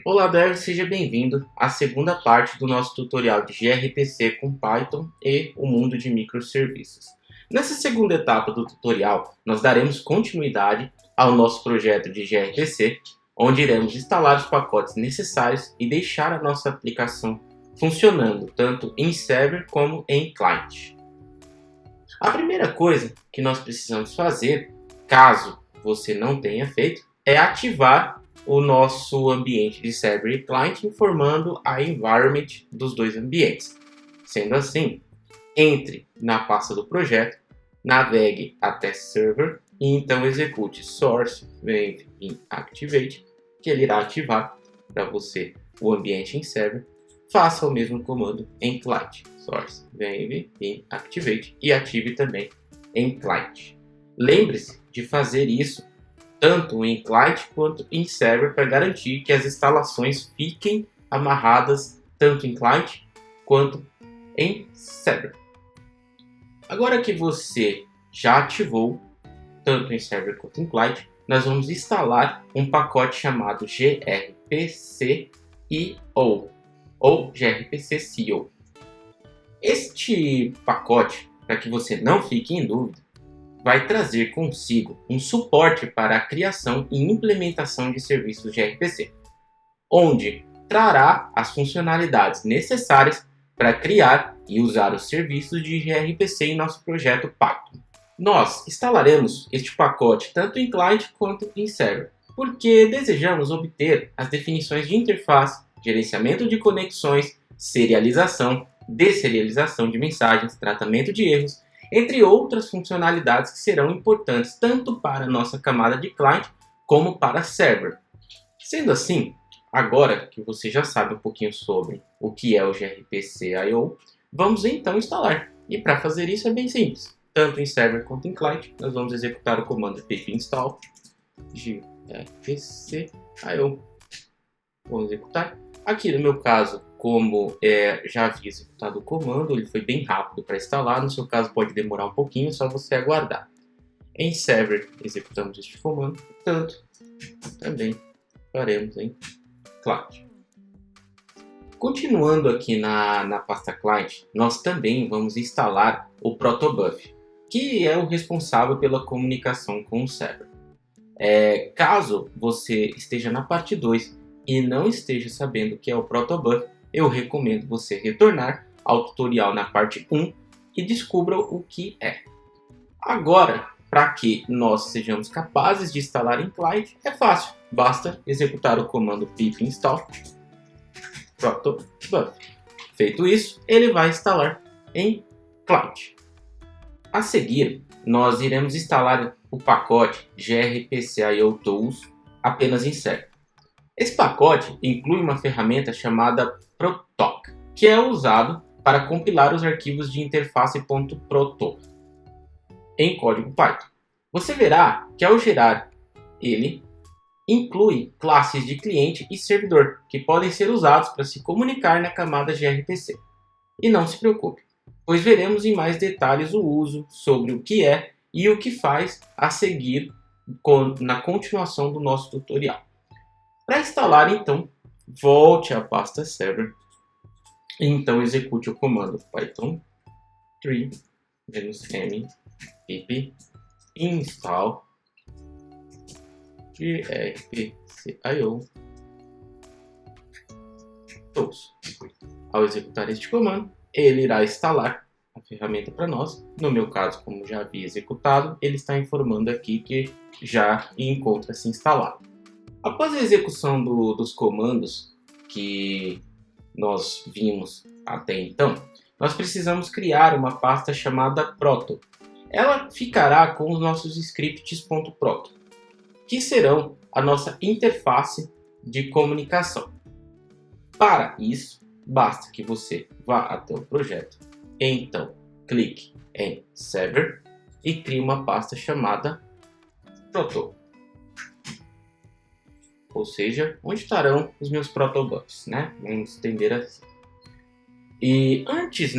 Olá, Dev, seja bem-vindo à segunda parte do nosso tutorial de gRPC com Python e o mundo de microserviços. Nessa segunda etapa do tutorial, nós daremos continuidade ao nosso projeto de gRPC, onde iremos instalar os pacotes necessários e deixar a nossa aplicação funcionando tanto em server como em client. A primeira coisa que nós precisamos fazer, caso você não tenha feito, é ativar o nosso ambiente de server e client, informando a environment dos dois ambientes. Sendo assim, entre na pasta do projeto, navegue até server e então execute source venv in activate, que ele irá ativar para você o ambiente em server. Faça o mesmo comando em client, source venv in activate, e ative também em client. Lembre-se de fazer isso tanto em client quanto em server para garantir que as instalações fiquem amarradas tanto em client quanto em server. Agora que você já ativou tanto em server quanto em client, nós vamos instalar um pacote chamado gRPC-io ou gRPC-cio. Este pacote, para que você não fique em dúvida, vai trazer consigo um suporte para a criação e implementação de serviços de gRPC, onde trará as funcionalidades necessárias para criar e usar os serviços de gRPC em nosso projeto Python. Nós instalaremos este pacote tanto em client quanto em server, porque desejamos obter as definições de interface, gerenciamento de conexões, serialização, desserialização de mensagens, tratamento de erros, entre outras funcionalidades que serão importantes tanto para a nossa camada de client como para server. Sendo assim, agora que você já sabe um pouquinho sobre o que é o gRPC-io, vamos então instalar. E para fazer isso é bem simples. Tanto em server quanto em client, nós vamos executar o comando pip install gRPC-io. Vamos executar. Aqui no meu caso, como já havia executado o comando, ele foi bem rápido para instalar. No seu caso pode demorar um pouquinho, é só você aguardar. Em server executamos este comando, portanto, também faremos em client. Continuando aqui na pasta client, nós também vamos instalar o protobuf, que é o responsável pela comunicação com o server. Caso você esteja na parte 2 e não esteja sabendo o que é o protobuf, eu recomendo você retornar ao tutorial na parte 1 e descubra o que é. Agora, para que nós sejamos capazes de instalar em client, é fácil. Basta executar o comando pip install protobuf. Feito isso, ele vai instalar em client. A seguir, nós iremos instalar o pacote gRPC-io tools apenas em server. Esse pacote inclui uma ferramenta chamada protoc, que é usado para compilar os arquivos de interface.proto em código Python. Você verá que ao gerar ele, inclui classes de cliente e servidor, que podem ser usados para se comunicar na camada gRPC. E não se preocupe, pois veremos em mais detalhes o uso, sobre o que é e o que faz a seguir na continuação do nosso tutorial. Para instalar, então, volte à pasta server e então execute o comando python 3-m pip install gRPC-io tools. Ao executar este comando, ele irá instalar a ferramenta para nós. No meu caso, como já havia executado, ele está informando aqui que já encontra-se instalado. Após a execução dos comandos que nós vimos até então, nós precisamos criar uma pasta chamada proto. Ela ficará com os nossos scripts.proto, que serão a nossa interface de comunicação. Para isso, basta que você vá até o projeto, então clique em server e crie uma pasta chamada proto. Ou seja, onde estarão os meus protobufs, né? Vamos entender assim. E antes,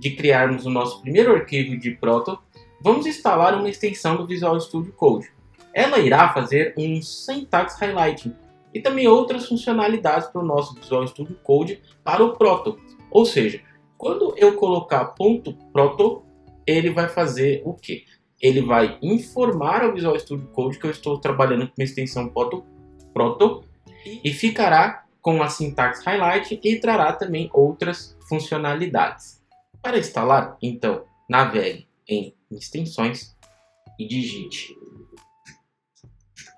de criarmos o nosso primeiro arquivo de proto, vamos instalar uma extensão do Visual Studio Code. Ela irá fazer um syntax highlighting e também outras funcionalidades para o nosso Visual Studio Code para o Proto. Ou seja, quando eu colocar .proto, ele vai fazer o quê? Ele vai informar ao Visual Studio Code que eu estou trabalhando com uma extensão Proto e ficará com a sintaxe highlight e trará também outras funcionalidades. Para instalar, então, navegue em extensões e digite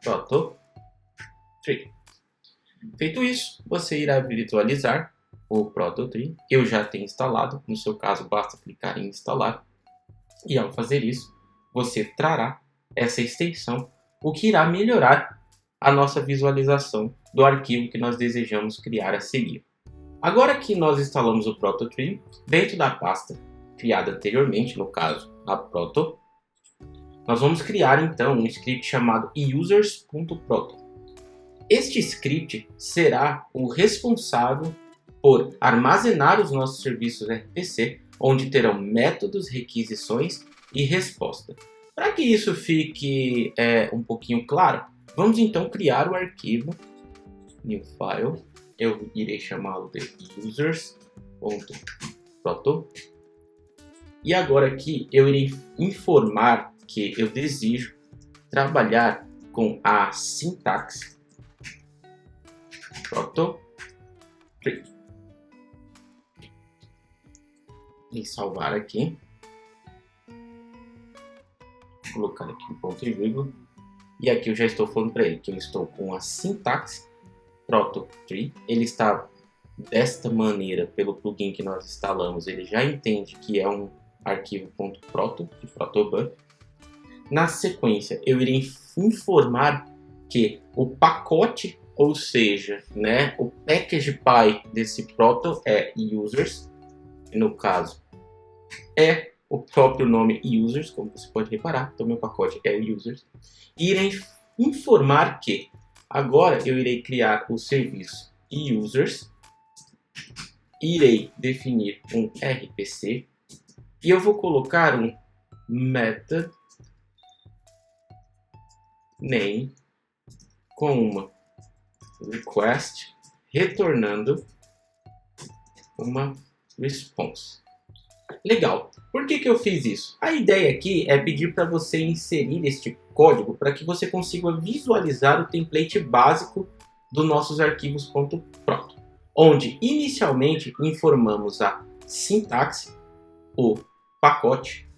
Proto Tree. Feito isso, você irá virtualizar o Proto Tree. Eu já tenho instalado, no seu caso basta clicar em instalar. E ao fazer isso, você trará essa extensão, o que irá melhorar a nossa visualização do arquivo que nós desejamos criar a seguir. Agora que nós instalamos o Proto Tree, dentro da pasta criada anteriormente, no caso a Proto, nós vamos criar então um script chamado users.proto. Este script será o responsável por armazenar os nossos serviços RPC, onde terão métodos, requisições e resposta. Para que isso fique um pouquinho claro, vamos então criar o arquivo new file. Eu irei chamá-lo de users.proto. E agora aqui eu irei informar que eu desejo trabalhar com a sintaxe Proto Tree. E salvar aqui. Vou colocar aqui um ponto e vírgula. E aqui eu já estou falando para ele que eu estou com a sintaxe Proto Tree. Ele está desta maneira pelo plugin que nós instalamos. Ele já entende que é um arquivo .proto de protobuf. Na sequência, eu irei informar que o pacote, ou seja, o package py desse proto é users. No caso, é o próprio nome users, como você pode reparar. Então, meu pacote é users. E irei informar que agora eu irei criar o serviço users. Irei definir um RPC. E eu vou colocar um method name com uma request retornando uma response. Legal. Por que eu fiz isso? A ideia aqui é pedir para você inserir este código para que você consiga visualizar o template básico dos nossos arquivos .proto, onde inicialmente informamos a sintaxe, o pacote,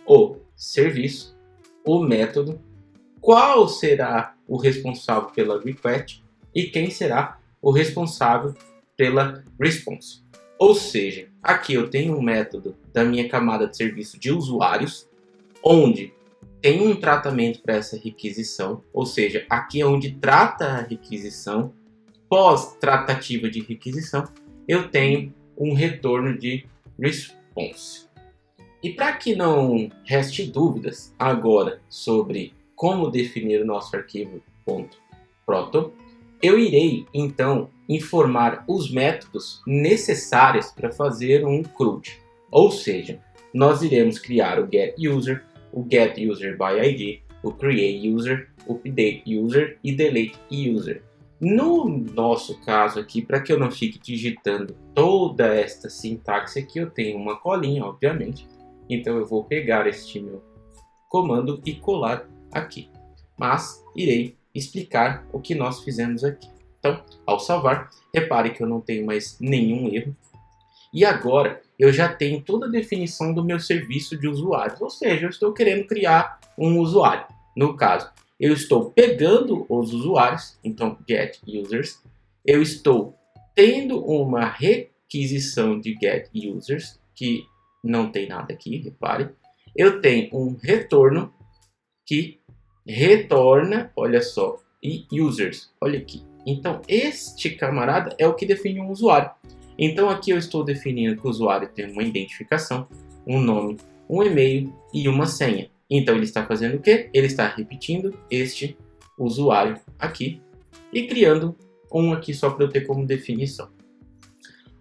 o serviço, o método, qual será o responsável pela request e quem será o responsável pela response. Ou seja, aqui eu tenho um método da minha camada de serviço de usuários, onde tem um tratamento para essa requisição, ou seja, aqui é onde trata a requisição. Pós tratativa de requisição, eu tenho um retorno de response. E para que não reste dúvidas agora sobre como definir o nosso arquivo .proto, eu irei então informar os métodos necessários para fazer um CRUD. Ou seja, nós iremos criar o getUser, o getUserById, o createUser, o updateUser e deleteUser. No nosso caso aqui, para que eu não fique digitando toda esta sintaxe aqui, eu tenho uma colinha, obviamente. Então eu vou pegar este meu comando e colar aqui. Mas irei explicar o que nós fizemos aqui. Então, ao salvar, repare que eu não tenho mais nenhum erro. E agora eu já tenho toda a definição do meu serviço de usuários. Ou seja, eu estou querendo criar um usuário. No caso, eu estou pegando os usuários, então getUsers. Eu estou tendo uma requisição de getUsers, que não tem nada aqui, repare. Eu tenho um retorno que retorna, olha só, e users, olha aqui. Então, este camarada é o que define um usuário. Então, aqui eu estou definindo que o usuário tem uma identificação, um nome, um e-mail e uma senha. Então, ele está fazendo o quê? Ele está repetindo este usuário aqui e criando um aqui só para eu ter como definição.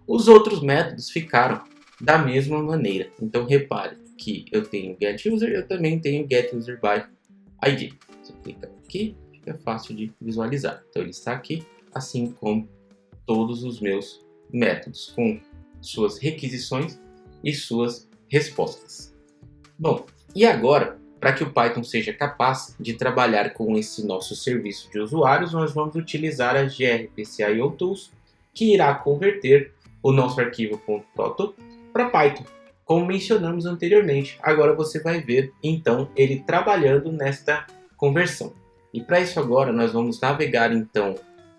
Os outros métodos ficaram da mesma maneira. Então, repare que eu tenho getUser, eu também tenho getUserById. Você clica aqui, fica fácil de visualizar. Então, ele está aqui assim como todos os meus métodos, com suas requisições e suas respostas. Bom, e agora, para que o Python seja capaz de trabalhar com esse nosso serviço de usuários, nós vamos utilizar a gRPC IO Tools, que irá converter o nosso arquivo .proto para Python, como mencionamos anteriormente. Agora você vai ver, então, ele trabalhando nesta conversão. E para isso agora, nós vamos navegar, então,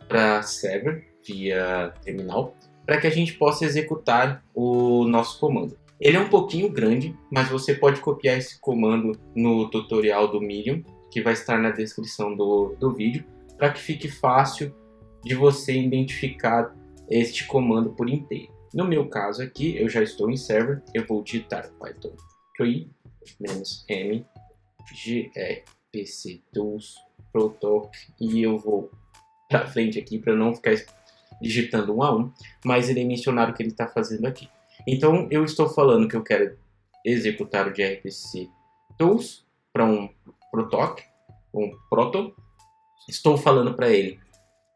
para server via terminal, para que a gente possa executar o nosso comando. Ele é um pouquinho grande, mas você pode copiar esse comando no tutorial do Medium, que vai estar na descrição do vídeo, para que fique fácil de você identificar este comando por inteiro. No meu caso aqui, eu já estou em server, eu vou digitar python 3-m grpc tools protoc e eu vou para frente aqui para não ficar digitando um a um, mas ele mencionar o que ele está fazendo aqui. Então eu estou falando que eu quero executar o grpc tools para um protoc, um proto. Estou falando para ele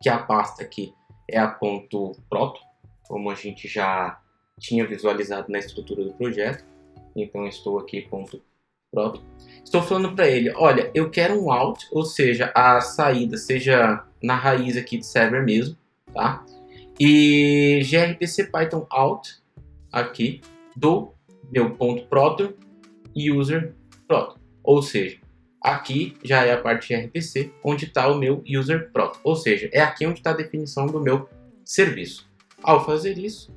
que a pasta aqui é a .proto, como a gente já tinha visualizado na estrutura do projeto. Então estou aqui .proto. Estou falando para ele, olha, eu quero um out, ou seja, a saída seja na raiz aqui de server mesmo, tá? E grpc python out aqui do meu .proto e user proto, ou seja, aqui já é a parte de RPC, onde está o meu user proto, ou seja, é aqui onde está a definição do meu serviço. Ao fazer isso,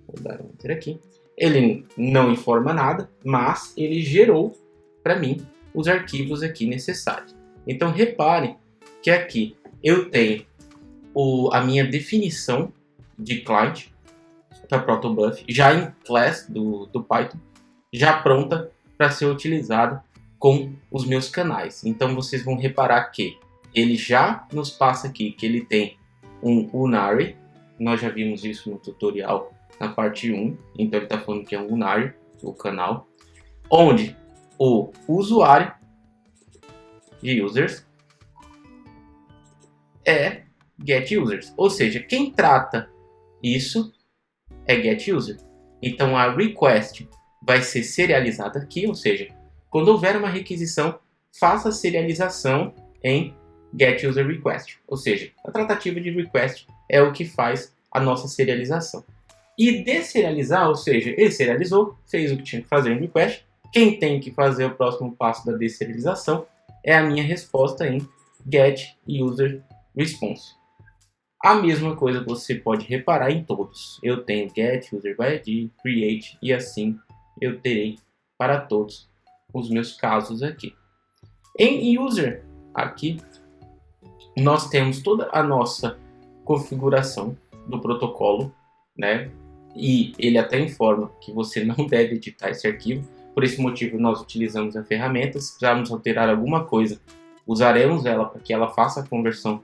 vou dar um enter aqui, ele não informa nada, mas ele gerou para mim os arquivos aqui necessários. Então reparem que aqui eu tenho a minha definição de client para protobuf já em class do Python, já pronta para ser utilizada com os meus canais. Então vocês vão reparar que ele já nos passa aqui que ele tem um unary, nós já vimos isso no tutorial na parte 1, então ele está falando que é um unary, o canal, onde o usuário de users é getUsers, ou seja, quem trata isso é getUser. Então a request vai ser serializada aqui, ou seja, quando houver uma requisição, faça a serialização em getUserRequest, ou seja, a tratativa de request é o que faz a nossa serialização. E deserializar, ou seja, ele serializou, fez o que tinha que fazer em request, quem tem que fazer o próximo passo da deserialização é a minha resposta em getUserResponse. A mesma coisa você pode reparar em todos. Eu tenho getUserById, create e assim eu terei para todos os meus casos aqui. Em user, aqui, nós temos toda a nossa configuração do protocolo, né? E ele até informa que você não deve editar esse arquivo. Por esse motivo, nós utilizamos a ferramenta. Se precisarmos alterar alguma coisa, usaremos ela para que ela faça a conversão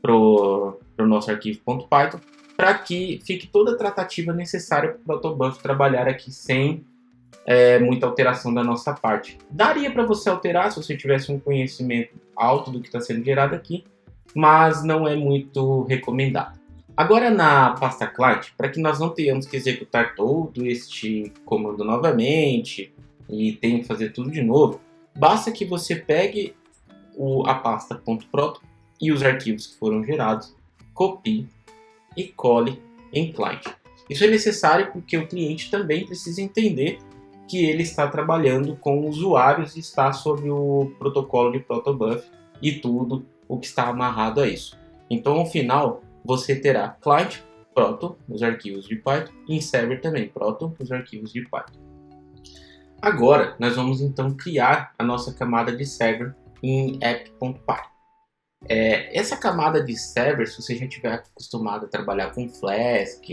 para o nosso arquivo .python, para que fique toda a tratativa necessária para o protobuf trabalhar aqui sem muita alteração da nossa parte. Daria para você alterar se você tivesse um conhecimento alto do que está sendo gerado aqui, mas não é muito recomendado. Agora na pasta client, para que nós não tenhamos que executar todo este comando novamente e tenha que fazer tudo de novo, basta que você pegue a pasta .proto e os arquivos que foram gerados, copie e cole em client. Isso é necessário porque o cliente também precisa entender que ele está trabalhando com usuários e está sob o protocolo de protobuf e tudo o que está amarrado a isso. Então, ao final, você terá client, proto, os arquivos de Python, e em server também, proto, os arquivos de Python. Agora, nós vamos então criar a nossa camada de server em app.py. Essa camada de server, se você já estiver acostumado a trabalhar com Flask,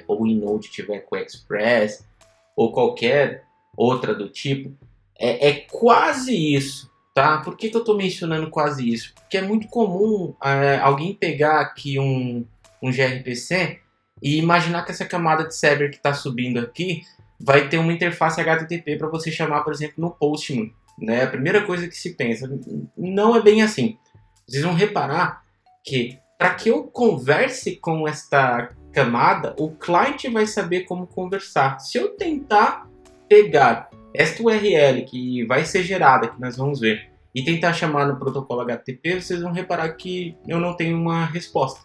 ou em Node tiver com Express, ou qualquer outra do tipo, é quase isso, tá? Por que eu estou mencionando quase isso? Porque é muito comum alguém pegar aqui um gRPC e imaginar que essa camada de server que está subindo aqui vai ter uma interface HTTP para você chamar, por exemplo, no Postman, né? A primeira coisa que se pensa, não é bem assim. Vocês vão reparar que para que eu converse com esta camada, o cliente vai saber como conversar. Se eu tentar pegar esta URL que vai ser gerada, que nós vamos ver, e tentar chamar no protocolo HTTP, vocês vão reparar que eu não tenho uma resposta,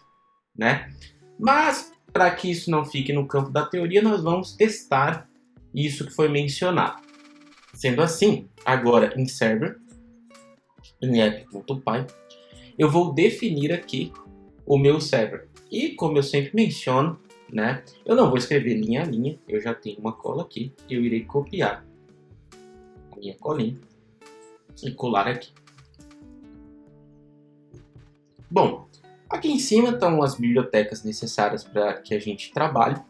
né? Mas, para que isso não fique no campo da teoria, nós vamos testar isso que foi mencionado. Sendo assim, agora em server, em app.py, eu vou definir aqui o meu server. E como eu sempre menciono, né, eu não vou escrever linha a linha, eu já tenho uma cola aqui, eu irei copiar a minha colinha e colar aqui. Bom, aqui em cima estão as bibliotecas necessárias para que a gente trabalhe.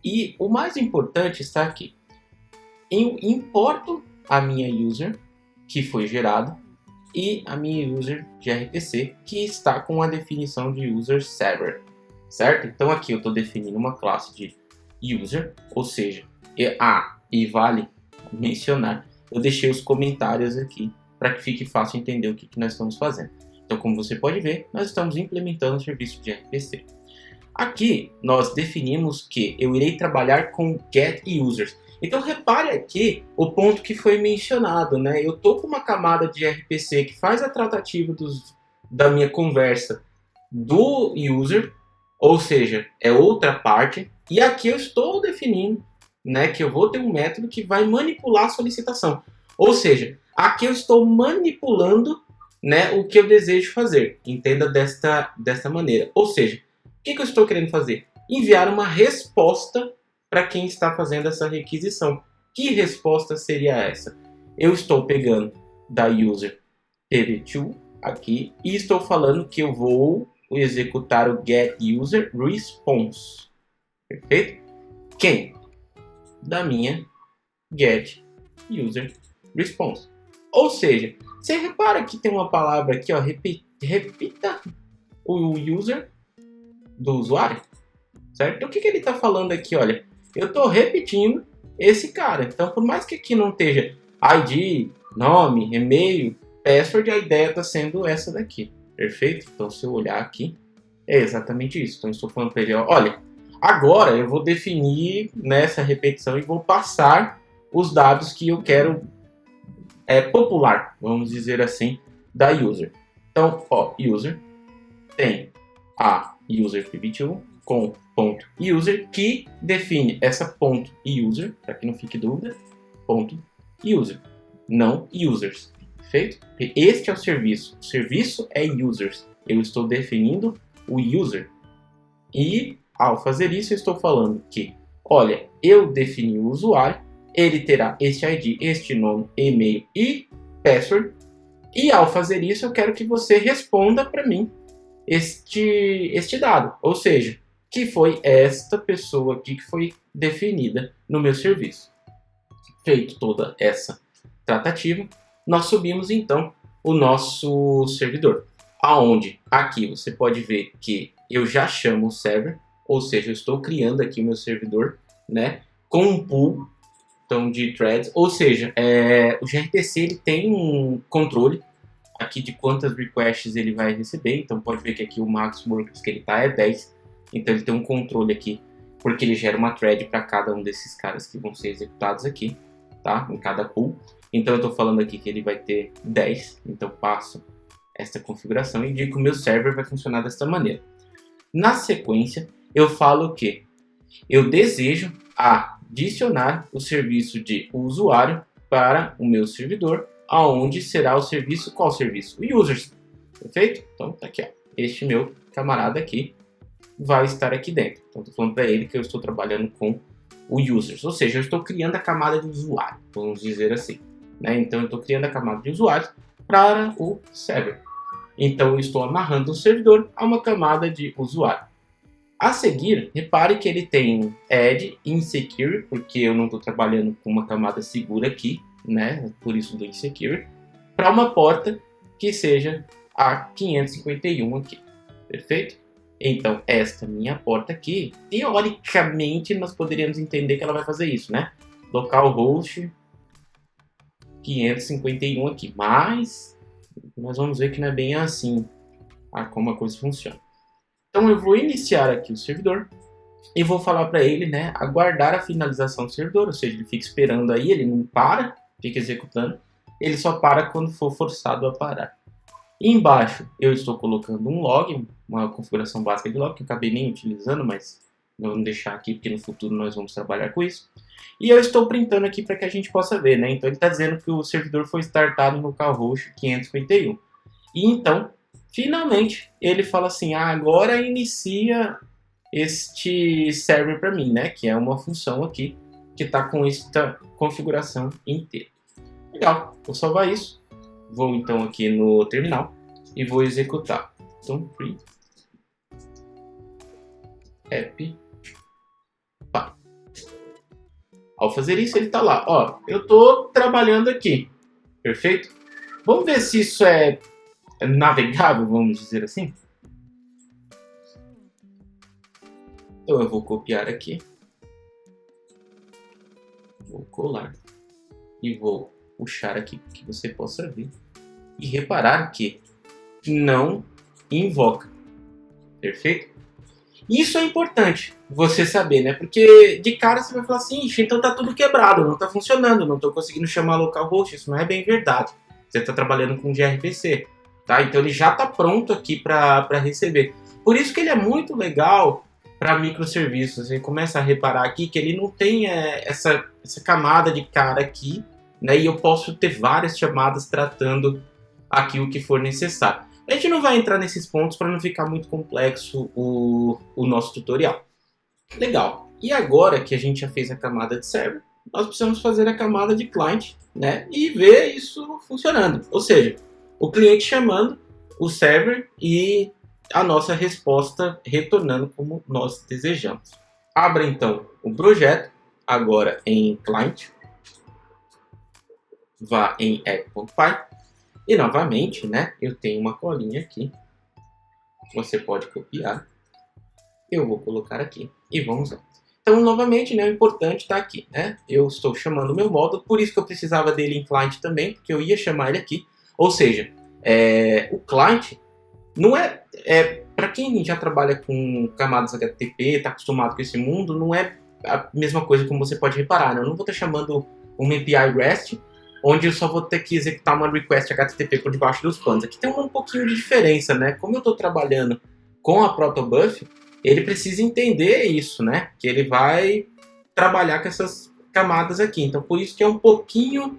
E o mais importante está aqui. Eu importo a minha user, que foi gerada, e a minha user de RPC, que está com a definição de user server, certo? Então aqui eu estou definindo uma classe de user, ou seja, e vale mencionar, eu deixei os comentários aqui para que fique fácil entender o que nós estamos fazendo. Então, como você pode ver, nós estamos implementando o serviço de RPC. Aqui nós definimos que eu irei trabalhar com get users. Então repare aqui o ponto que foi mencionado, né? Eu estou com uma camada de RPC que faz a tratativa da minha conversa do user, ou seja, é outra parte. E aqui eu estou definindo, né, que eu vou ter um método que vai manipular a solicitação. Ou seja, aqui eu estou manipulando, né, o que eu desejo fazer. Entenda desta maneira. Ou seja, o que eu estou querendo fazer? Enviar uma resposta para quem está fazendo essa requisição. Que resposta seria essa? Eu estou pegando da user pv2 aqui e estou falando que eu vou executar o get user response. Perfeito? Quem? Da minha get user response. Ou seja, você repara que tem uma palavra aqui, ó, repita o user do usuário, certo? Então o que ele está falando aqui? Olha, eu estou repetindo esse cara. Então, por mais que aqui não esteja ID, nome, e-mail, password, a ideia está sendo essa daqui, perfeito? Então, se eu olhar aqui, é exatamente isso. Então, eu estou falando para ele, ó, olha, agora eu vou definir nessa repetição e vou passar os dados que eu quero popular, vamos dizer assim, da user. Então, ó, user tem a user pv2 com ponto user, que define essa ponto user, para que não fique dúvida, ponto user, não users, perfeito? Este é o serviço é users, eu estou definindo o user, e ao fazer isso eu estou falando que, olha, eu defini o usuário, ele terá este ID, este nome, e-mail e password, e ao fazer isso eu quero que você responda para mim este dado, ou seja, que foi esta pessoa aqui que foi definida no meu serviço. Feito toda essa tratativa, nós subimos então o nosso servidor, aonde aqui você pode ver que eu já chamo o server, ou seja, eu estou criando aqui o meu servidor, né, com um pool então, de threads, ou seja, o gRPC ele tem um controle aqui de quantas requests ele vai receber. Então pode ver que aqui o max workers que ele está é 10, então ele tem um controle aqui, porque ele gera uma thread para cada um desses caras que vão ser executados aqui, tá? Em cada pool. Então eu estou falando aqui que ele vai ter 10, então passo esta configuração e digo que o meu server vai funcionar desta maneira. Na sequência, eu falo que eu desejo adicionar o serviço de usuário para o meu servidor, aonde será o serviço, qual serviço? O users, perfeito? Então tá aqui, ó, este meu camarada aqui vai estar aqui dentro. Então estou falando para ele que eu estou trabalhando com o users, ou seja, eu estou criando a camada de usuário, vamos dizer assim, né? Então eu estou criando a camada de usuários para o server. Então eu estou amarrando o servidor a uma camada de usuário. A seguir, repare que ele tem add insecure, porque eu não estou trabalhando com uma camada segura aqui, né? Por isso do insecure, para uma porta que seja a 551 aqui, perfeito? Então, esta minha porta aqui, teoricamente, nós poderíamos entender que ela vai fazer isso, né? Localhost 551 aqui, mas nós vamos ver que não é bem assim como a coisa funciona. Então eu vou iniciar aqui o servidor e vou falar para ele, né, aguardar a finalização do servidor, ou seja, ele fica esperando aí, ele não para, fica executando, ele só para quando for forçado a parar. E embaixo eu estou colocando um log, uma configuração básica de log, que eu acabei nem utilizando, mas vamos deixar aqui porque no futuro nós vamos trabalhar com isso. E eu estou printando aqui para que a gente possa ver, né? Então ele está dizendo que o servidor foi startado no localhost 551. E então, finalmente, ele fala assim, agora inicia este server para mim, né? Que é uma função aqui que está com esta configuração inteira. Legal, vou salvar isso. Vou então aqui no terminal e vou executar. Então, free app. Ao fazer isso, ele está lá. Ó, eu estou trabalhando aqui. Perfeito? Vamos ver se isso é navegável, vamos dizer assim. Então eu vou copiar aqui. Vou colar. E vou puxar aqui para que você possa ver. E reparar que não invoca. Perfeito? Isso é importante você saber, né? Porque de cara você vai falar assim, ixi, então tá tudo quebrado, não tá funcionando, não tô conseguindo chamar localhost, isso não é bem verdade. Você tá trabalhando com gRPC, tá? Então ele já tá pronto aqui para receber. Por isso que ele é muito legal para microserviços. Você começa a reparar aqui que ele não tem essa camada de cara aqui, né? E eu posso ter várias chamadas tratando aqui o que for necessário. A gente não vai entrar nesses pontos para não ficar muito complexo o nosso tutorial. Legal. E agora que a gente já fez a camada de server, nós precisamos fazer a camada de client, né? E ver isso funcionando. Ou seja, o cliente chamando o server e a nossa resposta retornando como nós desejamos. Abra então o projeto, agora em client. Vá em app.py. E novamente, né, eu tenho uma colinha aqui. Você pode copiar. Eu vou colocar aqui e vamos lá. Então, novamente, né, o importante está aqui, né? Eu estou chamando o meu módulo, por isso que eu precisava dele em client também, porque eu ia chamar ele aqui. Ou seja, o client não para quem já trabalha com camadas HTTP, está acostumado com esse mundo, não é a mesma coisa como você pode reparar, né? Eu não vou estar chamando uma API REST, onde eu só vou ter que executar uma request HTTP por debaixo dos panos. Aqui tem um pouquinho de diferença, né? Como eu estou trabalhando com a protobuf, ele precisa entender isso, né? Que ele vai trabalhar com essas camadas aqui. Então, por isso que é um pouquinho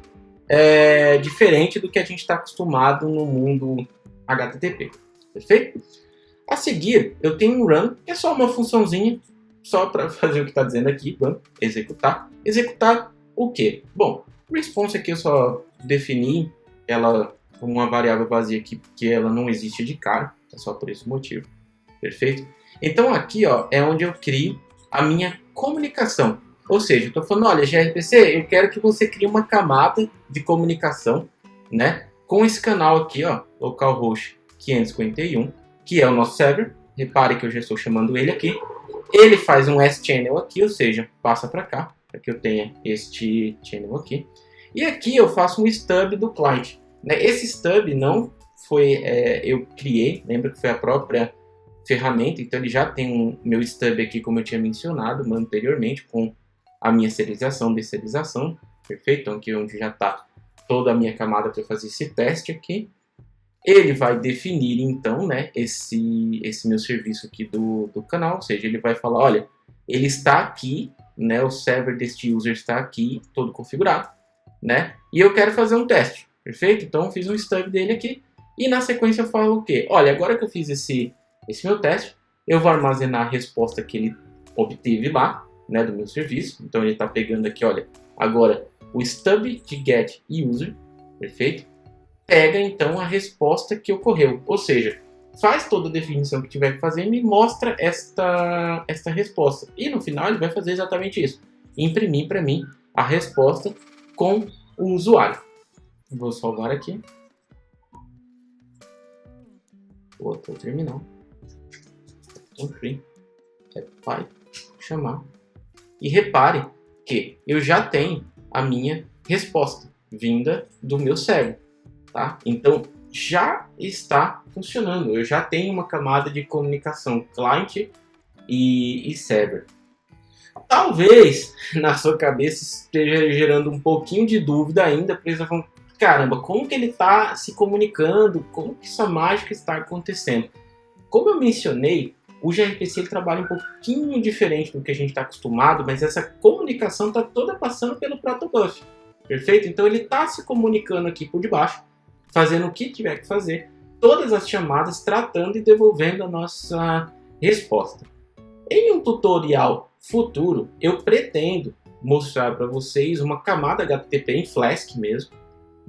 diferente do que a gente está acostumado no mundo HTTP. Perfeito? A seguir, eu tenho um run, que é só uma funçãozinha, só para fazer o que está dizendo aqui, run, executar. Executar o quê? Bom, response aqui eu só defini ela como uma variável vazia aqui, porque ela não existe de cara, é só por esse motivo. Perfeito? Então aqui ó, é onde eu crio a minha comunicação. Ou seja, eu estou falando, olha, gRPC, eu quero que você crie uma camada de comunicação, né, com esse canal aqui, ó, localhost 551, que é o nosso server. Repare que eu já estou chamando ele aqui. Ele faz um S-channel aqui, ou seja, passa para cá, para que eu tenha este channel aqui. E aqui eu faço um stub do client. Né? Esse stub não foi eu criei, lembra que foi a própria ferramenta, então ele já tem um meu stub aqui, como eu tinha mencionado anteriormente, com a minha serialização, desserialização, perfeito? Então aqui onde já está toda a minha camada para fazer esse teste aqui. Ele vai definir então, né, esse meu serviço aqui do canal, ou seja, ele vai falar, olha, ele está aqui, né, o server deste user está aqui, todo configurado, né, e eu quero fazer um teste, perfeito? Então eu fiz um stub dele aqui, e na sequência eu falo o quê? Olha, agora que eu fiz esse meu teste, eu vou armazenar a resposta que ele obteve lá, né, do meu serviço. Então ele está pegando aqui, olha, agora o stub de get user, perfeito? Pega então a resposta que ocorreu, ou seja, faz toda a definição que tiver que fazer e me mostra esta resposta. E no final ele vai fazer exatamente isso, imprimir para mim a resposta com o usuário. Vou salvar aqui. Outro terminal. Free, vai chamar. E repare que eu já tenho a minha resposta vinda do meu server. Tá? Então, já está funcionando. Eu já tenho uma camada de comunicação client e server. Talvez na sua cabeça esteja gerando um pouquinho de dúvida ainda, porque você está falando, caramba, como que ele está se comunicando? Como que essa mágica está acontecendo? Como eu mencionei, o gRPC ele trabalha um pouquinho diferente do que a gente está acostumado, mas essa comunicação está toda passando pelo protobuf, perfeito? Então ele está se comunicando aqui por debaixo, fazendo o que tiver que fazer, todas as chamadas, tratando e devolvendo a nossa resposta. Em um tutorial futuro, eu pretendo mostrar para vocês uma camada HTTP em Flask mesmo,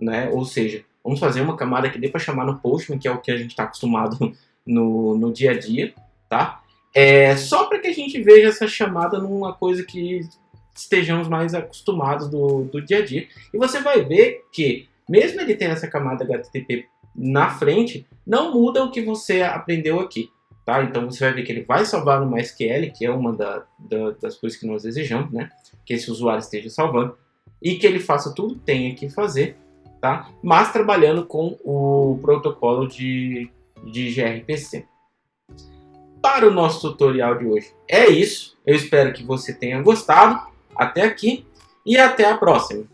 né? Ou seja, vamos fazer uma camada que dê para chamar no Postman, que é o que a gente está acostumado no dia a dia, tá? Só para que a gente veja essa chamada numa coisa que estejamos mais acostumados do dia a dia. E você vai ver que, mesmo ele tendo essa camada HTTP na frente, não muda o que você aprendeu aqui. Tá? Então você vai ver que ele vai salvar no MySQL, que é uma das coisas que nós desejamos, né? Que esse usuário esteja salvando. E que ele faça tudo que tem que fazer, tá? Mas trabalhando com o protocolo de gRPC. Para o nosso tutorial de hoje é isso. Eu espero que você tenha gostado. Até aqui e até a próxima.